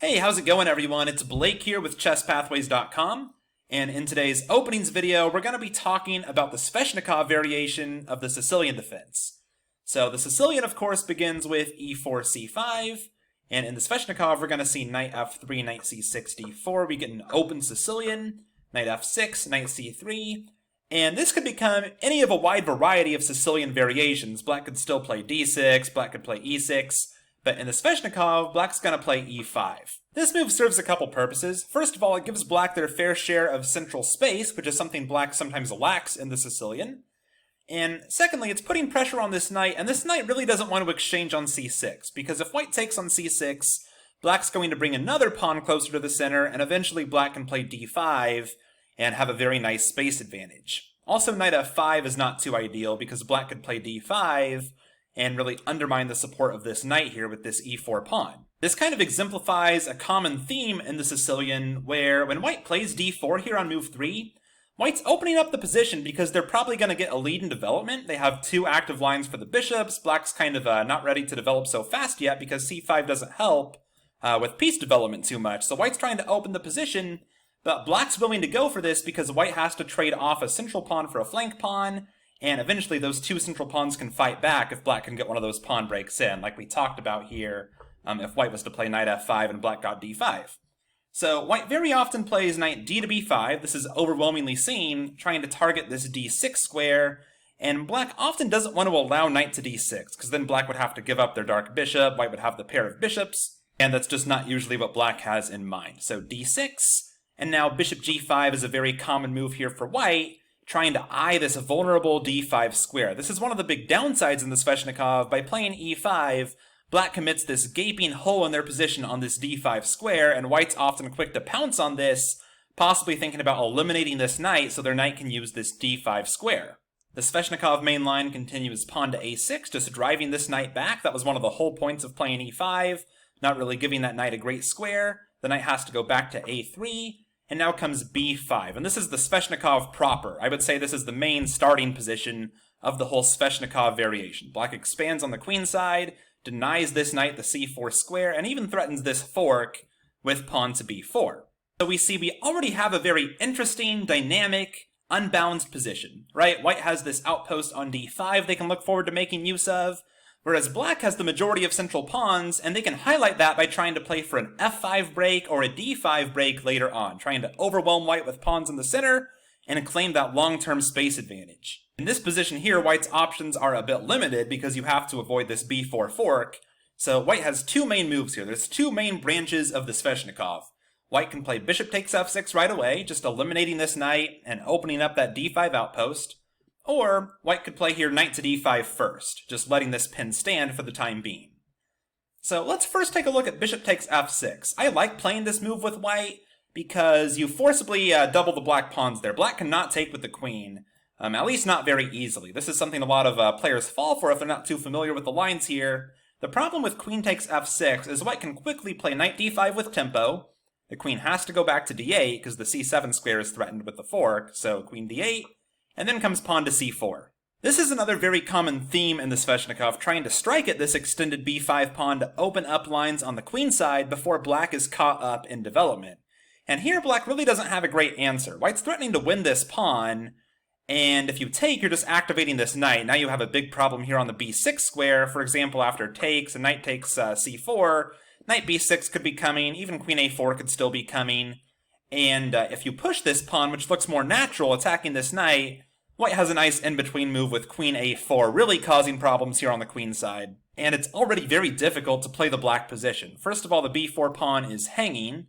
Hey, how's it going, everyone? It's Blake here with ChessPathways.com, and in today's openings video, we're going to be talking about the Sveshnikov variation of the Sicilian defense. So the Sicilian, of course, begins with e4, c5, and in the Sveshnikov, we're going to see knight f3, knight c6, d4. We get an open Sicilian, knight f6, knight c3, and this could become any of a wide variety of Sicilian variations. Black could still play d6, black could play e6, but in the Sveshnikov, black's going to play e5. This move serves a couple purposes. First of all, it gives black their fair share of central space, which is something black sometimes lacks in the Sicilian. And secondly, it's putting pressure on this knight, and this knight really doesn't want to exchange on c6, because if white takes on c6, black's going to bring another pawn closer to the center, and eventually black can play d5 and have a very nice space advantage. Also, knight f5 is not too ideal, because black could play d5, and really undermine the support of this knight here with this e4 pawn. This kind of exemplifies a common theme in the Sicilian, where when white plays d4 here on move 3, white's opening up the position because they're probably going to get a lead in development. They have two active lines for the bishops. Black's kind of not ready to develop so fast yet because c5 doesn't help with piece development too much. So white's trying to open the position, but black's willing to go for this because white has to trade off a central pawn for a flank pawn, and eventually those two central pawns can fight back if black can get one of those pawn breaks in, like we talked about here, if white was to play knight f5 and black got d5. So white very often plays knight d to b5. This is overwhelmingly seen, trying to target this d6 square, and black often doesn't want to allow knight to d6, because then black would have to give up their dark bishop, white would have the pair of bishops, and that's just not usually what black has in mind. So d6, and now bishop g5 is a very common move here for white, trying to eye this vulnerable d5 square. This is one of the big downsides in the Sveshnikov. By playing e5, black commits this gaping hole in their position on this d5 square, and white's often quick to pounce on this, possibly thinking about eliminating this knight so their knight can use this d5 square. The Sveshnikov main line continues pawn to a6, just driving this knight back. That was one of the whole points of playing e5, not really giving that knight a great square. The knight has to go back to a3, and now comes b5, and this is the Sveshnikov proper. I would say this is the main starting position of the whole Sveshnikov variation. Black expands on the queen side, denies this knight the c4 square, and even threatens this fork with pawn to b4. So we see we already have a very interesting, dynamic, unbalanced position, right? White has this outpost on d5 they can look forward to making use of, whereas black has the majority of central pawns, and they can highlight that by trying to play for an f5 break or a d5 break later on, trying to overwhelm white with pawns in the center and claim that long-term space advantage. In this position here, white's options are a bit limited because you have to avoid this b4 fork, so white has two main moves here. There's two main branches of the Sveshnikov. White can play bishop takes f6 right away, just eliminating this knight and opening up that d5 outpost, or white could play here knight to d5 first, just letting this pin stand for the time being. So let's first take a look at bishop takes f6. I like playing this move with white because you forcibly double the black pawns there. Black cannot take with the queen, at least not very easily. This is something a lot of players fall for if they're not too familiar with the lines here. The problem with queen takes f6 is white can quickly play knight d5 with tempo. The queen has to go back to d8 because the c7 square is threatened with the fork, so queen d8, and then comes pawn to c4. This is another very common theme in the Sveshnikov, trying to strike at this extended b5 pawn to open up lines on the queen side before black is caught up in development. And here black really doesn't have a great answer. White's threatening to win this pawn, and if you take, you're just activating this knight. Now you have a big problem here on the b6 square. For example, after takes, and knight takes c4, knight b6 could be coming, even queen a4 could still be coming. And if you push this pawn, which looks more natural, attacking this knight, white has a nice in-between move with queen a4, really causing problems here on the queen side. And it's already very difficult to play the black position. First of all, the b4 pawn is hanging.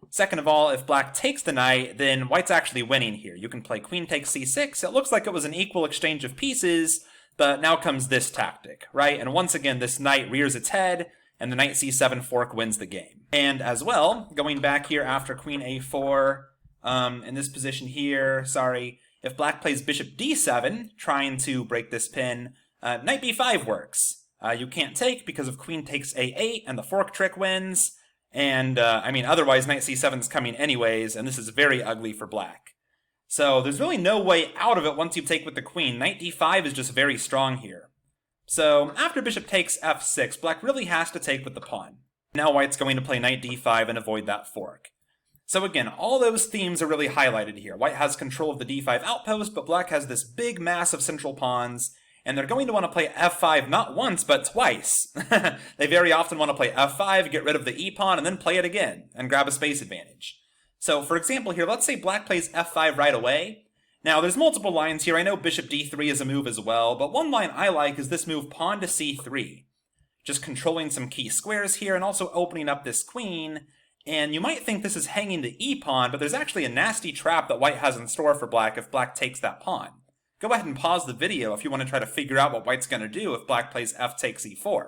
Second of all, if black takes the knight, then white's actually winning here. You can play queen takes c6. It looks like it was an equal exchange of pieces, but now comes this tactic, right? And once again, this knight rears its head, and the knight c7 fork wins the game. And as well, going back here after queen a4, in this position here, if black plays bishop d7, trying to break this pin, knight b5 works. You can't take because of queen takes a8, and the fork trick wins. And, otherwise knight c7 is coming anyways, and this is very ugly for black. So there's really no way out of it once you take with the queen. Knight d5 is just very strong here. So after bishop takes f6, black really has to take with the pawn. Now white's going to play knight d5 and avoid that fork. So again, all those themes are really highlighted here. White has control of the d5 outpost, but black has this big mass of central pawns, and they're going to want to play f5 not once, but twice. They very often want to play f5, get rid of the e-pawn, and then play it again, and grab a space advantage. So for example here, let's say black plays f5 right away. Now there's multiple lines here. I know bishop d3 is a move as well, but one line I like is this move pawn to c3. Just controlling some key squares here, and also opening up this queen. And you might think this is hanging the e-pawn, but there's actually a nasty trap that white has in store for black if black takes that pawn. Go ahead and pause the video if you want to try to figure out what white's going to do if black plays f takes e4.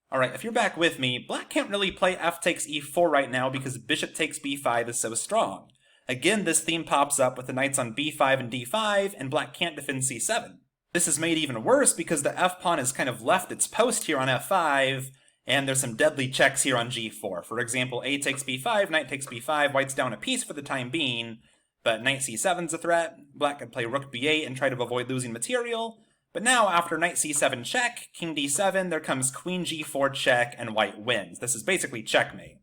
Alright, if you're back with me, black can't really play f takes e4 right now because bishop takes b5 is so strong. Again, this theme pops up with the knights on b5 and d5, and black can't defend c7. This is made even worse because the f-pawn has kind of left its post here on f5, and there's some deadly checks here on g4. For example, a takes b5, knight takes b5, white's down a piece for the time being, but knight c7's a threat. Black could play rook b8 and try to avoid losing material. But now, after knight c7 check, king d7, there comes queen g4 check, and white wins. This is basically checkmate.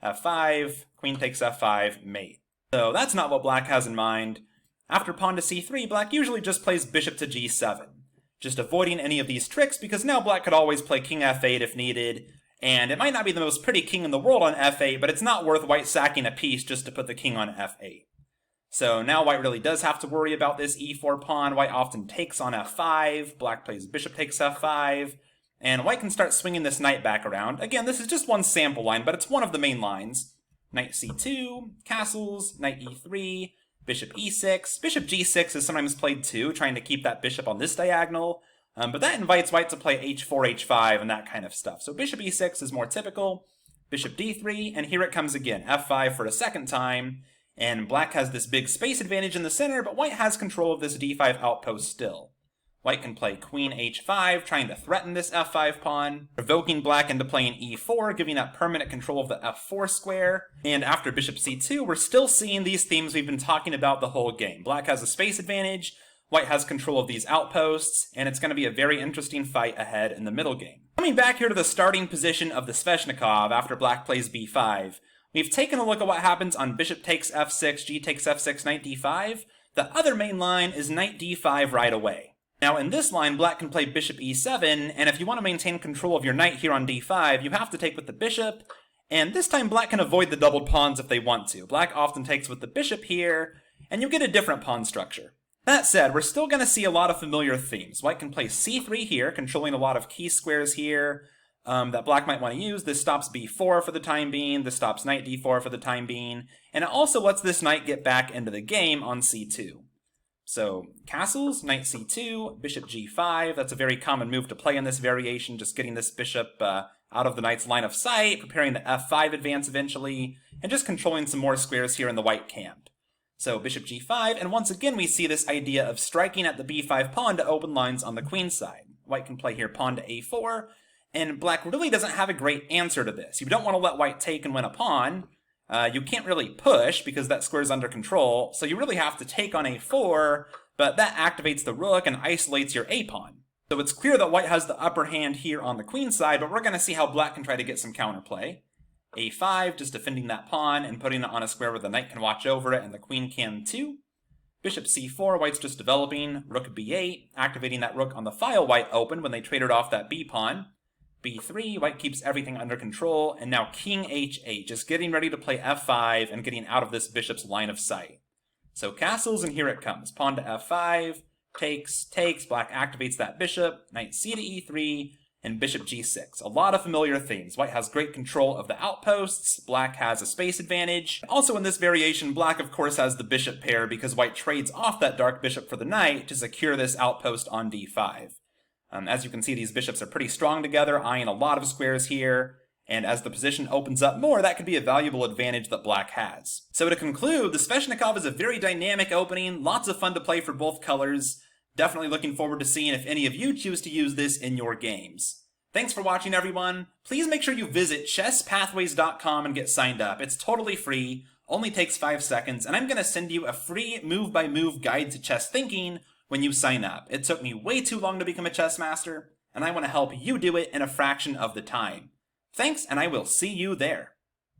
f5, queen takes f5, mate. So that's not what black has in mind. After pawn to c3, black usually just plays bishop to g7. Just avoiding any of these tricks, because now black could always play king f8 if needed, and it might not be the most pretty king in the world on f8, but it's not worth white sacking a piece just to put the king on f8. So now white really does have to worry about this e4 pawn. White often takes on f5, black plays bishop takes f5, and white can start swinging this knight back around. Again, this is just one sample line, but it's one of the main lines. Knight c2, castles, knight e3, bishop e6. Bishop g6 is sometimes played too, trying to keep that bishop on this diagonal, but that invites white to play h4, h5, and that kind of stuff. So bishop e6 is more typical. Bishop d3, and here it comes again, f5 for a second time, and black has this big space advantage in the center, but white has control of this d5 outpost still. White can play queen h5, trying to threaten this f5 pawn, provoking black into playing e4, giving up permanent control of the f4 square. And after bishop c2, we're still seeing these themes we've been talking about the whole game. Black has a space advantage, white has control of these outposts, and it's going to be a very interesting fight ahead in the middle game. Coming back here to the starting position of the Sveshnikov after black plays b5, we've taken a look at what happens on bishop takes f6, g takes f6, knight d5. The other main line is knight d5 right away. Now in this line, black can play bishop e7, and if you want to maintain control of your knight here on d5, you have to take with the bishop, and this time black can avoid the doubled pawns if they want to. Black often takes with the bishop here, and you get a different pawn structure. That said, we're still going to see a lot of familiar themes. White can play c3 here, controlling a lot of key squares here that black might want to use. This stops b4 for the time being, this stops knight d4 for the time being, and it also lets this knight get back into the game on c2. So, castles, knight c2, bishop g5, that's a very common move to play in this variation, just getting this bishop out of the knight's line of sight, preparing the f5 advance eventually, and just controlling some more squares here in the white camp. So, bishop g5, and once again we see this idea of striking at the b5 pawn to open lines on the queen side. White can play here pawn to a4, and black really doesn't have a great answer to this. You don't want to let white take and win a pawn. You can't really push because that square's under control, so you really have to take on a4, but that activates the rook and isolates your a-pawn. So it's clear that white has the upper hand here on the queen side, but we're going to see how black can try to get some counterplay. a5, just defending that pawn and putting it on a square where the knight can watch over it and the queen can too. Bishop c4, white's just developing. Rook b8, activating that rook on the file white opened when they traded off that b-pawn. b3, white keeps everything under control, and now king h8, just getting ready to play f5 and getting out of this bishop's line of sight. So castles, and here it comes. Pawn to f5, takes, black activates that bishop, knight c to e3, and bishop g6. A lot of familiar themes. White has great control of the outposts, black has a space advantage. Also in this variation, black of course has the bishop pair because white trades off that dark bishop for the knight to secure this outpost on d5. As you can see, these bishops are pretty strong together, eyeing a lot of squares here, and as the position opens up more, that could be a valuable advantage that black has. So to conclude, the Sveshnikov is a very dynamic opening, lots of fun to play for both colors. Definitely looking forward to seeing if any of you choose to use this in your games. Thanks for watching, everyone. Please make sure you visit chesspathways.com and get signed up. It's totally free, only takes 5 seconds, and I'm going to send you a free move-by-move guide to chess thinking when you sign up. It took me way too long to become a chess master, and I want to help you do it in a fraction of the time. Thanks, and I will see you there.